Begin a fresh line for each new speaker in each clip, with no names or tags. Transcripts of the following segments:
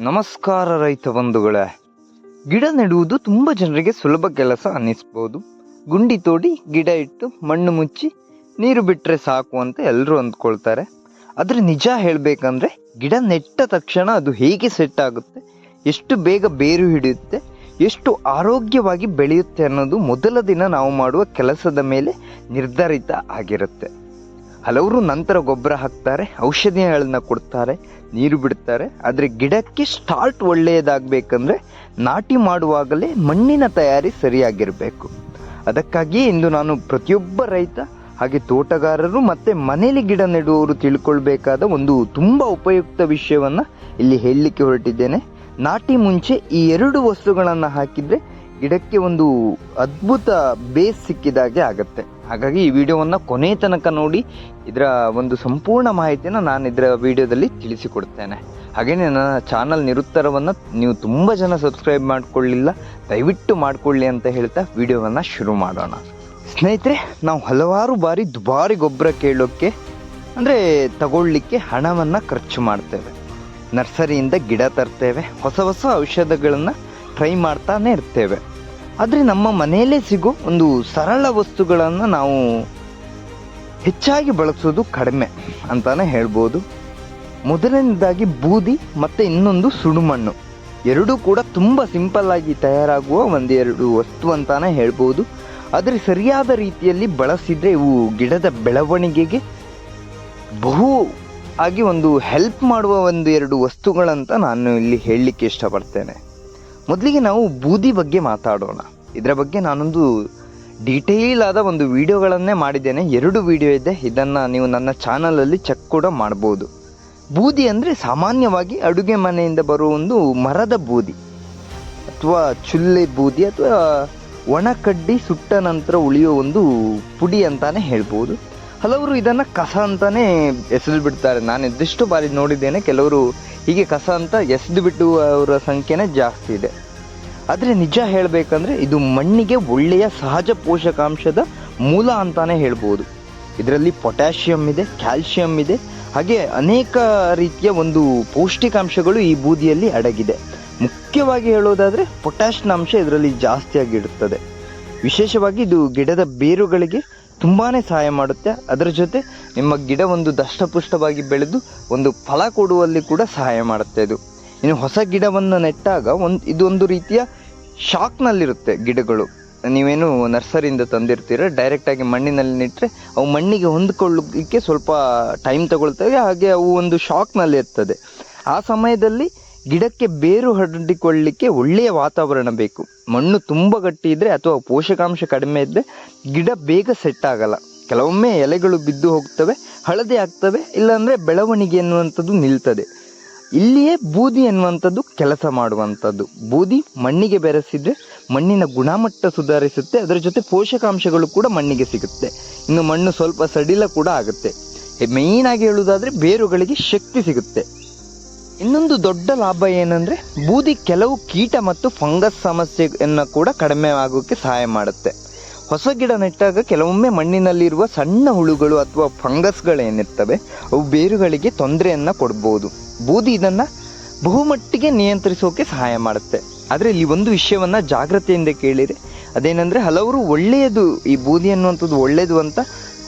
ನಮಸ್ಕಾರ ರೈತ ಬಂಧುಗಳೇ. ಗಿಡ ನೆಡುವುದು ತುಂಬ ಜನರಿಗೆ ಸುಲಭ ಕೆಲಸ ಅನ್ನಿಸ್ಬೋದು. ಗುಂಡಿ ತೋಡಿ ಗಿಡ ಇಟ್ಟು ಮಣ್ಣು ಮುಚ್ಚಿ ನೀರು ಬಿಟ್ಟರೆ ಸಾಕು ಅಂತ ಎಲ್ಲರೂ ಅಂದ್ಕೊಳ್ತಾರೆ. ಆದರೆ ನಿಜ ಹೇಳಬೇಕಂದ್ರೆ ಗಿಡ ನೆಟ್ಟ ತಕ್ಷಣ ಅದು ಹೇಗೆ ಸೆಟ್ ಆಗುತ್ತೆ, ಎಷ್ಟು ಬೇಗ ಬೇರು ಹಿಡಿಯುತ್ತೆ, ಎಷ್ಟು ಆರೋಗ್ಯವಾಗಿ ಬೆಳೆಯುತ್ತೆ ಅನ್ನೋದು ಮೊದಲ ದಿನ ನಾವು ಮಾಡುವ ಕೆಲಸದ ಮೇಲೆ ನಿರ್ಧರಿತ ಆಗಿರುತ್ತೆ. ಹಲವರು ನಂತರ ಗೊಬ್ಬರ ಹಾಕ್ತಾರೆ, ಔಷಧಿಗಳನ್ನ ಕೊಡ್ತಾರೆ, ನೀರು ಬಿಡ್ತಾರೆ. ಆದರೆ ಗಿಡಕ್ಕೆ ಸ್ಟಾರ್ಟ್ ಒಳ್ಳೆಯದಾಗಬೇಕಂದ್ರೆ ನಾಟಿ ಮಾಡುವಾಗಲೇ ಮಣ್ಣಿನ ತಯಾರಿ ಸರಿಯಾಗಿರಬೇಕು. ಅದಕ್ಕಾಗಿಯೇ ಇಂದು ನಾನು ಪ್ರತಿಯೊಬ್ಬ ರೈತ ಹಾಗೆ ತೋಟಗಾರರು ಮತ್ತು ಮನೇಲಿ ಗಿಡ ನೆಡುವವರು ತಿಳ್ಕೊಳ್ಬೇಕಾದ ಒಂದು ತುಂಬ ಉಪಯುಕ್ತ ವಿಷಯವನ್ನು ಇಲ್ಲಿ ಹೇಳಲಿಕ್ಕೆ ಹೊರಟಿದ್ದೇನೆ. ನಾಟಿ ಮುಂಚೆ ಈ 2 ವಸ್ತುಗಳನ್ನು ಹಾಕಿದರೆ ಗಿಡಕ್ಕೆ ಒಂದು ಅದ್ಭುತ ಬೇಸ್ ಸಿಕ್ಕಿದಾಗೆ ಆಗುತ್ತೆ. ಹಾಗಾಗಿ ಈ ವಿಡಿಯೋವನ್ನು ಕೊನೆ ತನಕ ನೋಡಿ ಇದರ ಒಂದು ಸಂಪೂರ್ಣ ಮಾಹಿತಿಯನ್ನು ನಾನು ಇದರ ವಿಡಿಯೋದಲ್ಲಿ ತಿಳಿಸಿಕೊಡ್ತೇನೆ. ಹಾಗೆಯೇ ನನ್ನ ಚಾನಲ್ ನಿರುತ್ತರವನ್ನು ನೀವು ತುಂಬ ಜನ ಸಬ್ಸ್ಕ್ರೈಬ್ ಮಾಡಿಕೊಳ್ಳಿಲ್ಲ, ದಯವಿಟ್ಟು ಮಾಡಿಕೊಳ್ಳಿ ಅಂತ ಹೇಳ್ತಾ ವಿಡಿಯೋವನ್ನು ಶುರು ಮಾಡೋಣ. ಸ್ನೇಹಿತರೆ, ನಾವು ಹಲವಾರು ಬಾರಿ ದುಬಾರಿ ಗೊಬ್ಬರ ಕೇಳೋಕ್ಕೆ ಅಂದರೆ ತಗೊಳ್ಳಿಕ್ಕೆ ಹಣವನ್ನು ಖರ್ಚು ಮಾಡ್ತೇವೆ. ನರ್ಸರಿಯಿಂದ ಗಿಡ ತರ್ತೇವೆ, ಹೊಸ ಹೊಸ ಔಷಧಗಳನ್ನು ಟ್ರೈ ಮಾಡ್ತಾನೆ ಇರ್ತೇವೆ. ಆದರೆ ನಮ್ಮ ಮನೆಯಲ್ಲೇ ಸಿಗೋ ಒಂದು ಸರಳ ವಸ್ತುಗಳನ್ನು ನಾವು ಹೆಚ್ಚಾಗಿ ಬಳಸೋದು ಕಡಿಮೆ ಅಂತಾನೆ ಹೇಳ್ಬೋದು. ಮೊದಲನೇದಾಗಿ ಬೂದಿ ಮತ್ತು ಇನ್ನೊಂದು ಸುಡುಮಣ್ಣು, ಎರಡೂ ಕೂಡ ತುಂಬ ಸಿಂಪಲ್ ಆಗಿ ತಯಾರಾಗುವ 1-2 ವಸ್ತು ಅಂತಾನೆ ಹೇಳ್ಬೋದು. ಆದರೆ ಸರಿಯಾದ ರೀತಿಯಲ್ಲಿ ಬಳಸಿದರೆ ಇವು ಗಿಡದ ಬೆಳವಣಿಗೆಗೆ ಬಹು ಆಗಿ ಒಂದು ಹೆಲ್ಪ್ ಮಾಡುವ 1-2 ವಸ್ತುಗಳಂತ ನಾನು ಇಲ್ಲಿ ಹೇಳಲಿಕ್ಕೆ ಇಷ್ಟಪಡ್ತೇನೆ. ಮೊದಲಿಗೆ ನಾವು ಬೂದಿ ಬಗ್ಗೆ ಮಾತಾಡೋಣ. ಇದರ ಬಗ್ಗೆ ನಾನೊಂದು ಡೀಟೇಲ್ ಆದ ಒಂದು ವಿಡಿಯೋಗಳನ್ನೇ ಮಾಡಿದ್ದೇನೆ, 2 ವಿಡಿಯೋ ಇದೆ. ಇದನ್ನು ನೀವು ನನ್ನ ಚಾನಲಲ್ಲಿ ಚೆಕ್ ಕೂಡ ಮಾಡ್ಬೋದು. ಬೂದಿ ಅಂದರೆ ಸಾಮಾನ್ಯವಾಗಿ ಅಡುಗೆ ಮನೆಯಿಂದ ಬರುವ ಒಂದು ಮರದ ಬೂದಿ ಅಥವಾ ಚುಲ್ಲೆ ಬೂದಿ ಅಥವಾ ಒಣ ಕಡ್ಡಿ ಸುಟ್ಟ ನಂತರ ಉಳಿಯೋ ಒಂದು ಪುಡಿ ಅಂತಾನೆ ಹೇಳ್ಬೋದು. ಹಲವರು ಇದನ್ನು ಕಸ ಅಂತಾನೆ ಎಸೆದು ಬಿಡ್ತಾರೆ. ನಾನು ಎಷ್ಟೋ ಬಾರಿ ನೋಡಿದ್ದೇನೆ, ಕೆಲವರು ಹೀಗೆ ಕಸ ಅಂತ ಎಸೆದು ಬಿಟ್ಟುವವರ ಸಂಖ್ಯೆನೇ ಜಾಸ್ತಿ ಇದೆ. ಆದರೆ ನಿಜ ಹೇಳಬೇಕಂದ್ರೆ ಇದು ಮಣ್ಣಿಗೆ ಒಳ್ಳೆಯ ಸಹಜ ಪೋಷಕಾಂಶದ ಮೂಲ ಅಂತಾನೆ ಹೇಳ್ಬೋದು. ಇದರಲ್ಲಿ ಪೊಟ್ಯಾಷಿಯಂ ಇದೆ, ಕ್ಯಾಲ್ಶಿಯಂ ಇದೆ, ಹಾಗೆ ಅನೇಕ ರೀತಿಯ ಒಂದು ಪೌಷ್ಟಿಕಾಂಶಗಳು ಈ ಬೂದಿಯಲ್ಲಿ ಅಡಗಿದೆ. ಮುಖ್ಯವಾಗಿ ಹೇಳೋದಾದರೆ ಪೊಟ್ಯಾಷಿಯಂ ಅಂಶ ಇದರಲ್ಲಿ ಜಾಸ್ತಿಯಾಗಿರುತ್ತದೆ. ವಿಶೇಷವಾಗಿ ಇದು ಗಿಡದ ಬೇರುಗಳಿಗೆ ತುಂಬಾ ಸಹಾಯ ಮಾಡುತ್ತೆ. ಅದರ ಜೊತೆ ನಿಮ್ಮ ಗಿಡ ಒಂದು ದಷ್ಟಪುಷ್ಟವಾಗಿ ಬೆಳೆದು ಒಂದು ಫಲ ಕೊಡುವಲ್ಲಿ ಕೂಡ ಸಹಾಯ ಮಾಡುತ್ತೆ ಇದು. ಇನ್ನು ಹೊಸ ಗಿಡವನ್ನು ನೆಟ್ಟಾಗ ಇದೊಂದು ರೀತಿಯ ಶಾಕ್ನಲ್ಲಿರುತ್ತೆ ಗಿಡಗಳು. ನೀವೇನು ನರ್ಸರಿಯಿಂದ ತಂದಿರ್ತೀರ, ಡೈರೆಕ್ಟಾಗಿ ಮಣ್ಣಿನಲ್ಲಿ ನೆಟ್ಟರೆ ಅವು ಮಣ್ಣಿಗೆ ಹೊಂದಿಕೊಳ್ಳಲಿಕ್ಕೆ ಸ್ವಲ್ಪ ಟೈಮ್ ತಗೊಳ್ತವೆ, ಹಾಗೆ ಅವು ಒಂದು ಶಾಕ್ನಲ್ಲಿ ಇರ್ತದೆ. ಆ ಸಮಯದಲ್ಲಿ ಗಿಡಕ್ಕೆ ಬೇರು ಹರಡಿಕೊಳ್ಳಲಿಕ್ಕೆ ಒಳ್ಳೆಯ ವಾತಾವರಣ ಬೇಕು. ಮಣ್ಣು ತುಂಬ ಗಟ್ಟಿ ಇದ್ದರೆ ಅಥವಾ ಪೋಷಕಾಂಶ ಕಡಿಮೆ ಇದ್ದರೆ ಗಿಡ ಬೇಗ ಸೆಟ್ ಆಗಲ್ಲ. ಕೆಲವೊಮ್ಮೆ ಎಲೆಗಳು ಬಿದ್ದು ಹೋಗ್ತವೆ, ಹಳದಿ ಆಗ್ತವೆ, ಇಲ್ಲಾಂದರೆ ಬೆಳವಣಿಗೆ ಎನ್ನುವಂಥದ್ದು ನಿಲ್ತದೆ. ಇಲ್ಲಿಯೇ ಬೂದಿ ಎನ್ನುವಂಥದ್ದು ಕೆಲಸ ಮಾಡುವಂಥದ್ದು. ಬೂದಿ ಮಣ್ಣಿಗೆ ಬೆರೆಸಿದರೆ ಮಣ್ಣಿನ ಗುಣಮಟ್ಟ ಸುಧಾರಿಸುತ್ತೆ, ಅದರ ಜೊತೆ ಪೋಷಕಾಂಶಗಳು ಕೂಡ ಮಣ್ಣಿಗೆ ಸಿಗುತ್ತೆ. ಇನ್ನು ಮಣ್ಣು ಸ್ವಲ್ಪ ಸಡಿಲ ಕೂಡ ಆಗುತ್ತೆ. ಮೇಯ್ನಾಗಿ ಹೇಳುವುದಾದರೆ ಬೇರುಗಳಿಗೆ ಶಕ್ತಿ ಸಿಗುತ್ತೆ. ಇನ್ನೊಂದು ದೊಡ್ಡ ಲಾಭ ಏನಂದರೆ ಬೂದಿ ಕೆಲವು ಕೀಟ ಮತ್ತು ಫಂಗಸ್ ಸಮಸ್ಯೆಯನ್ನು ಕೂಡ ಕಡಿಮೆ ಆಗೋಕ್ಕೆ ಸಹಾಯ ಮಾಡುತ್ತೆ. ಹೊಸ ಗಿಡ ನೆಟ್ಟಾಗ ಕೆಲವೊಮ್ಮೆ ಮಣ್ಣಿನಲ್ಲಿರುವ ಸಣ್ಣ ಹುಳುಗಳು ಅಥವಾ ಫಂಗಸ್ಗಳೇನಿರ್ತವೆ ಅವು ಬೇರುಗಳಿಗೆ ತೊಂದರೆಯನ್ನು ಕೊಡ್ಬೋದು. ಬೂದಿ ಇದನ್ನು ಬಹುಮಟ್ಟಿಗೆ ನಿಯಂತ್ರಿಸೋಕೆ ಸಹಾಯ ಮಾಡುತ್ತೆ. ಆದರೆ ಇಲ್ಲಿ ಒಂದು ವಿಷಯವನ್ನು ಜಾಗ್ರತೆಯಿಂದ ಕೇಳಿರಿ. ಅದೇನೆಂದರೆ ಹಲವರು ಒಳ್ಳೆಯದು, ಈ ಬೂದಿ ಅನ್ನುವಂಥದ್ದು ಒಳ್ಳೆಯದು ಅಂತ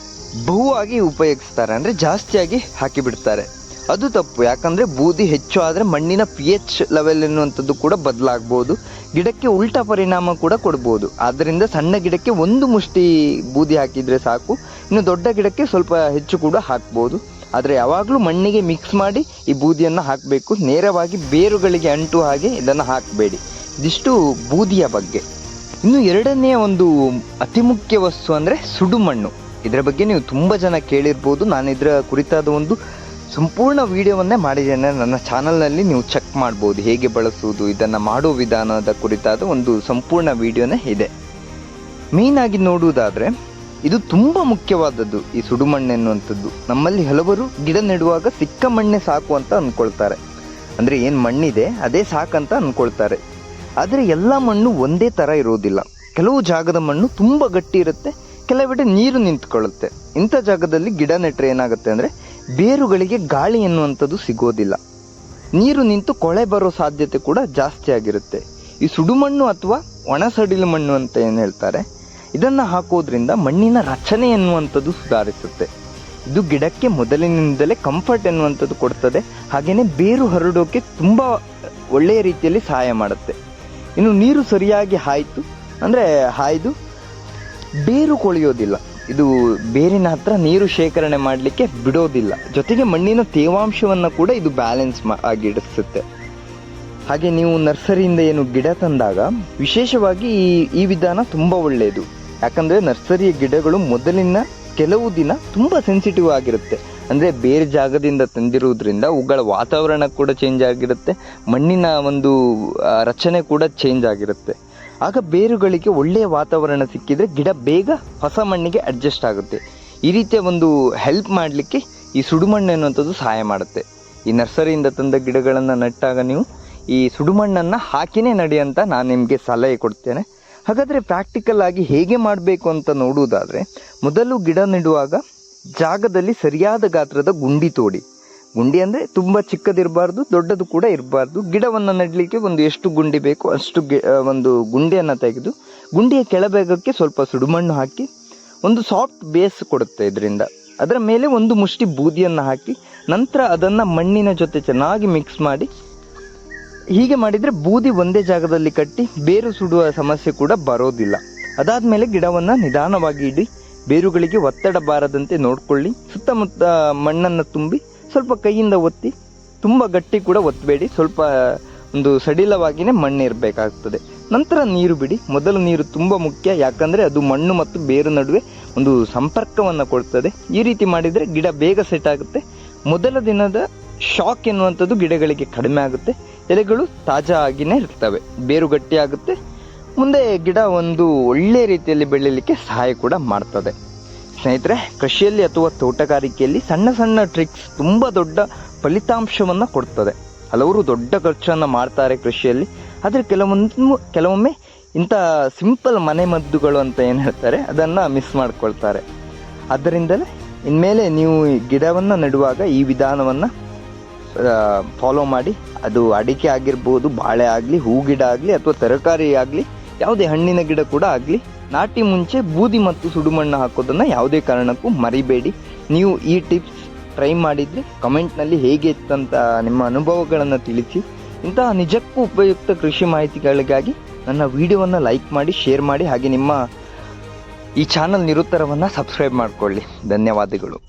ಬಹುವಾಗಿ ಉಪಯೋಗಿಸ್ತಾರೆ, ಅಂದರೆ ಜಾಸ್ತಿಯಾಗಿ ಹಾಕಿಬಿಡ್ತಾರೆ. ಅದು ತಪ್ಪು. ಯಾಕಂದರೆ ಬೂದಿ ಹೆಚ್ಚು ಆದರೆ ಮಣ್ಣಿನ pH ಲೆವೆಲ್ ಎನ್ನುವಂಥದ್ದು ಕೂಡ ಬದಲಾಗ್ಬೋದು, ಗಿಡಕ್ಕೆ ಉಲ್ಟಾ ಪರಿಣಾಮ ಕೂಡ ಕೊಡ್ಬೋದು. ಆದ್ದರಿಂದ ಸಣ್ಣ ಗಿಡಕ್ಕೆ 1 ಮುಷ್ಟಿ ಬೂದಿ ಹಾಕಿದರೆ ಸಾಕು, ಇನ್ನು ದೊಡ್ಡ ಗಿಡಕ್ಕೆ ಸ್ವಲ್ಪ ಹೆಚ್ಚು ಕೂಡ ಹಾಕ್ಬೋದು. ಆದರೆ ಯಾವಾಗಲೂ ಮಣ್ಣಿಗೆ ಮಿಕ್ಸ್ ಮಾಡಿ ಈ ಬೂದಿಯನ್ನು ಹಾಕಬೇಕು, ನೇರವಾಗಿ ಬೇರುಗಳಿಗೆ ಅಂಟು ಹಾಗೆ ಇದನ್ನು ಹಾಕಬೇಡಿ. ಇದಿಷ್ಟು ಬೂದಿಯ ಬಗ್ಗೆ. ಇನ್ನು 2ನೇ ಒಂದು ಅತಿ ಮುಖ್ಯ ವಸ್ತು ಅಂದರೆ ಸುಡುಮಣ್ಣು. ಇದರ ಬಗ್ಗೆ ನೀವು ತುಂಬ ಜನ ಕೇಳಿರ್ಬೋದು. ನಾನು ಇದರ ಕುರಿತಾದ ಒಂದು ಸಂಪೂರ್ಣ ವಿಡಿಯೋವನ್ನೇ ಮಾಡಿದ್ದೇನೆ, ನನ್ನ ಚಾನಲ್ನಲ್ಲಿ ನೀವು ಚೆಕ್ ಮಾಡ್ಬೋದು. ಹೇಗೆ ಬಳಸುವುದು, ಇದನ್ನು ಮಾಡೋ ವಿಧಾನದ ಕುರಿತಾದ ಒಂದು ಸಂಪೂರ್ಣ ವಿಡಿಯೋನೇ ಇದೆ. ಮೇಯ್ನಾಗಿ ನೋಡುವುದಾದರೆ ಇದು ತುಂಬ ಮುಖ್ಯವಾದದ್ದು, ಈ ಸುಡುಮಣ್ಣು ಎನ್ನುವಂಥದ್ದು. ನಮ್ಮಲ್ಲಿ ಹಲವರು ಗಿಡ ನೆಡುವಾಗ ಸಿಕ್ಕ ಮಣ್ಣೆ ಸಾಕು ಅಂತ ಅಂದ್ಕೊಳ್ತಾರೆ, ಅಂದರೆ ಏನು ಮಣ್ಣಿದೆ ಅದೇ ಸಾಕಂತ ಅಂದ್ಕೊಳ್ತಾರೆ. ಆದರೆ ಎಲ್ಲ ಮಣ್ಣು ಒಂದೇ ಥರ ಇರೋದಿಲ್ಲ. ಕೆಲವು ಜಾಗದ ಮಣ್ಣು ತುಂಬ ಗಟ್ಟಿ ಇರುತ್ತೆ, ಕೆಲವೆಡೆ ನೀರು ನಿಂತ್ಕೊಳ್ಳುತ್ತೆ. ಇಂಥ ಜಾಗದಲ್ಲಿ ಗಿಡ ನೆಟ್ಟರೆ ಏನಾಗುತ್ತೆ ಅಂದರೆ ಬೇರುಗಳಿಗೆ ಗಾಳಿ ಎನ್ನುವಂಥದ್ದು ಸಿಗೋದಿಲ್ಲ. ನೀರು ನಿಂತು ಕೊಳೆ ಬರೋ ಸಾಧ್ಯತೆ ಕೂಡ ಜಾಸ್ತಿ ಆಗಿರುತ್ತೆ. ಈ ಸುಡುಮಣ್ಣು ಅಥವಾ ಒಣಸಡಿಲು ಮಣ್ಣು ಅಂತ ಏನು ಹೇಳ್ತಾರೆ, ಇದನ್ನು ಹಾಕೋದ್ರಿಂದ ಮಣ್ಣಿನ ರಚನೆ ಎನ್ನುವಂಥದ್ದು ಸುಧಾರಿಸುತ್ತೆ. ಇದು ಗಿಡಕ್ಕೆ ಮೊದಲಿನಿಂದಲೇ ಕಂಫರ್ಟ್ ಎನ್ನುವಂಥದ್ದು ಕೊಡ್ತದೆ. ಹಾಗೆಯೇ ಬೇರು ಹರಡೋಕೆ ತುಂಬ ಒಳ್ಳೆಯ ರೀತಿಯಲ್ಲಿ ಸಹಾಯ ಮಾಡುತ್ತೆ. ಇನ್ನು ನೀರು ಸರಿಯಾಗಿ ಹಾಯ್ದು ಬೇರು ಕೊಳೆಯೋದಿಲ್ಲ. ಇದು ಬೇರಿನ ಹತ್ರ ನೀರು ಶೇಖರಣೆ ಮಾಡಲಿಕ್ಕೆ ಬಿಡೋದಿಲ್ಲ. ಜೊತೆಗೆ ಮಣ್ಣಿನ ತೇವಾಂಶವನ್ನು ಕೂಡ ಇದು ಬ್ಯಾಲೆನ್ಸ್ ಆಗಿಡಿಸುತ್ತೆ. ಹಾಗೆ ನೀವು ನರ್ಸರಿಯಿಂದ ಏನು ಗಿಡ ತಂದಾಗ ವಿಶೇಷವಾಗಿ ಈ ವಿಧಾನ ತುಂಬ ಒಳ್ಳೆಯದು. ಯಾಕಂದರೆ ನರ್ಸರಿಯ ಗಿಡಗಳು ಮೊದಲಿನ ಕೆಲವು ದಿನ ತುಂಬ ಸೆನ್ಸಿಟಿವ್ ಆಗಿರುತ್ತೆ. ಅಂದರೆ ಬೇರೆ ಜಾಗದಿಂದ ತಂದಿರುವುದರಿಂದ ಅವುಗಳ ವಾತಾವರಣ ಕೂಡ ಚೇಂಜ್ ಆಗಿರುತ್ತೆ, ಮಣ್ಣಿನ ಒಂದು ರಚನೆ ಕೂಡ ಚೇಂಜ್ ಆಗಿರುತ್ತೆ. ಆಗ ಬೇರುಗಳಿಗೆ ಒಳ್ಳೆಯ ವಾತಾವರಣ ಸಿಕ್ಕಿದರೆ ಗಿಡ ಬೇಗ ಹೊಸ ಮಣ್ಣಿಗೆ ಅಡ್ಜಸ್ಟ್ ಆಗುತ್ತೆ. ಈ ರೀತಿಯ ಒಂದು ಹೆಲ್ಪ್ ಮಾಡಲಿಕ್ಕೆ ಈ ಸುಡುಮಣ್ಣು ಎನ್ನುವಂಥದ್ದು ಸಹಾಯ ಮಾಡುತ್ತೆ. ಈ ನರ್ಸರಿಯಿಂದ ತಂದ ಗಿಡಗಳನ್ನು ನೆಟ್ಟಾಗ ನೀವು ಈ ಸುಡುಮಣ್ಣನ್ನು ಹಾಕಿನೇ ನಡಿ ಅಂತ ನಾನು ನಿಮಗೆ ಸಲಹೆ ಕೊಡ್ತೇನೆ. ಹಾಗಾದರೆ ಪ್ರಾಕ್ಟಿಕಲ್ ಆಗಿ ಹೇಗೆ ಮಾಡಬೇಕು ಅಂತ ನೋಡುವುದಾದರೆ, ಮೊದಲು ಗಿಡ ನೆಡುವಾಗ ಜಾಗದಲ್ಲಿ ಸರಿಯಾದ ಗಾತ್ರದ ಗುಂಡಿ ತೋಡಿ. ಗುಂಡಿ ಅಂದರೆ ತುಂಬ ಚಿಕ್ಕದಿರಬಾರ್ದು, ದೊಡ್ಡದು ಕೂಡ ಇರಬಾರ್ದು. ಗಿಡವನ್ನು ನೆಡಲಿಕ್ಕೆ ಎಷ್ಟು ಗುಂಡಿ ಬೇಕು ಅಷ್ಟು ಒಂದು ಗುಂಡಿಯನ್ನು ತೆಗೆದು ಗುಂಡಿಯ ಕೆಳಭಾಗಕ್ಕೆ ಸ್ವಲ್ಪ ಸುಡುಮಣ್ಣು ಹಾಕಿ ಒಂದು ಸಾಫ್ಟ್ ಬೇಸ್ ಕೊಡುತ್ತೆ. ಇದರಿಂದ ಅದರ ಮೇಲೆ ಒಂದು ಮುಷ್ಟಿ ಬೂದಿಯನ್ನು ಹಾಕಿ ನಂತರ ಅದನ್ನು ಮಣ್ಣಿನ ಜೊತೆ ಚೆನ್ನಾಗಿ ಮಿಕ್ಸ್ ಮಾಡಿ, ಹೀಗೆ ಮಾಡಿದರೆ ಬೂದಿ ಒಂದೇ ಜಾಗದಲ್ಲಿ ಕಟ್ಟಿ ಬೇರು ಸುಡುವ ಸಮಸ್ಯೆ ಕೂಡ ಬರೋದಿಲ್ಲ. ಅದಾದಮೇಲೆ ಗಿಡವನ್ನು ನಿಧಾನವಾಗಿ ಇಡಿ, ಬೇರುಗಳಿಗೆ ಒತ್ತಡ ಬಾರದಂತೆ ನೋಡಿಕೊಳ್ಳಿ. ಸುತ್ತಮುತ್ತ ಮಣ್ಣನ್ನು ತುಂಬಿ ಸ್ವಲ್ಪ ಕೈಯಿಂದ ಒತ್ತಿ, ತುಂಬ ಗಟ್ಟಿ ಕೂಡ ಒತ್ತಬೇಡಿ, ಸ್ವಲ್ಪ ಒಂದು ಸಡಿಲವಾಗಿಯೇ ಮಣ್ಣು ಇರಬೇಕಾಗ್ತದೆ. ನಂತರ ನೀರು ಬಿಡಿ. ಮೊದಲು ನೀರು ತುಂಬ ಮುಖ್ಯ, ಯಾಕಂದರೆ ಅದು ಮಣ್ಣು ಮತ್ತು ಬೇರು ನಡುವೆ ಒಂದು ಸಂಪರ್ಕವನ್ನು ಕೊಡ್ತದೆ. ಈ ರೀತಿ ಮಾಡಿದರೆ ಗಿಡ ಬೇಗ ಸೆಟ್ ಆಗುತ್ತೆ. ಮೊದಲ ದಿನದ ಶಾಕ್ ಎನ್ನುವಂಥದ್ದು ಗಿಡಗಳಿಗೆ ಕಡಿಮೆ ಆಗುತ್ತೆ. ಎಲೆಗಳು ತಾಜಾ ಆಗಿಯೇ ಇರ್ತವೆ, ಬೇರು ಗಟ್ಟಿಯಾಗುತ್ತೆ. ಮುಂದೆ ಗಿಡ ಒಂದು ಒಳ್ಳೆಯ ರೀತಿಯಲ್ಲಿ ಬೆಳೀಲಿಕ್ಕೆ ಸಹಾಯ ಕೂಡ ಮಾಡ್ತದೆ. ಸ್ನೇಹಿತರೆ, ಕೃಷಿಯಲ್ಲಿ ಅಥವಾ ತೋಟಗಾರಿಕೆಯಲ್ಲಿ ಸಣ್ಣ ಸಣ್ಣ ಟ್ರಿಕ್ಸ್ ತುಂಬ ದೊಡ್ಡ ಫಲಿತಾಂಶವನ್ನು ಕೊಡ್ತದೆ. ಹಲವರು ದೊಡ್ಡ ಖರ್ಚನ್ನು ಮಾಡ್ತಾರೆ ಕೃಷಿಯಲ್ಲಿ, ಆದರೆ ಕೆಲವೊಮ್ಮೆ ಇಂಥ ಸಿಂಪಲ್ ಮನೆಮದ್ದುಗಳು ಅಂತ ಏನು ಹೇಳ್ತಾರೆ ಅದನ್ನು ಮಿಸ್ ಮಾಡ್ಕೊಳ್ತಾರೆ. ಆದ್ದರಿಂದಲೇ ಇನ್ಮೇಲೆ ನೀವು ಗಿಡವನ್ನು ನೆಡುವಾಗ ಈ ವಿಧಾನವನ್ನು ಫಾಲೋ ಮಾಡಿ. ಅದು ಅಡಿಕೆ ಆಗಿರ್ಬೋದು, ಬಾಳೆ ಆಗಲಿ, ಹೂ ಗಿಡ ಆಗಲಿ ಅಥವಾ ತರಕಾರಿ ಆಗಲಿ, ಯಾವುದೇ ಹಣ್ಣಿನ ಗಿಡ ಕೂಡ ಆಗಲಿ, ನಾಟಿ ಮುಂಚೆ ಬೂದಿ ಮತ್ತು ಸುಡುಮಣ್ಣು ಹಾಕೋದನ್ನು ಯಾವುದೇ ಕಾರಣಕ್ಕೂ ಮರಿಬೇಡಿ. ನೀವು ಈ ಟಿಪ್ಸ್ ಟ್ರೈ ಮಾಡಿದರೆ ಕಮೆಂಟ್ನಲ್ಲಿ ಹೇಗೆ ಇತ್ತಂತ ನಿಮ್ಮ ಅನುಭವಗಳನ್ನು ತಿಳಿಸಿ. ಇಂತಹ ನಿಜಕ್ಕೂ ಉಪಯುಕ್ತ ಕೃಷಿ ಮಾಹಿತಿಗಳಿಗಾಗಿ ನನ್ನ ವಿಡಿಯೋವನ್ನು ಲೈಕ್ ಮಾಡಿ, ಶೇರ್ ಮಾಡಿ. ಹಾಗೆ ನಿಮ್ಮ ಈ ಚಾನಲ್ ನಿರುತ್ತರವನ್ನು ಸಬ್ಸ್ಕ್ರೈಬ್ ಮಾಡಿಕೊಳ್ಳಿ. ಧನ್ಯವಾದಗಳು.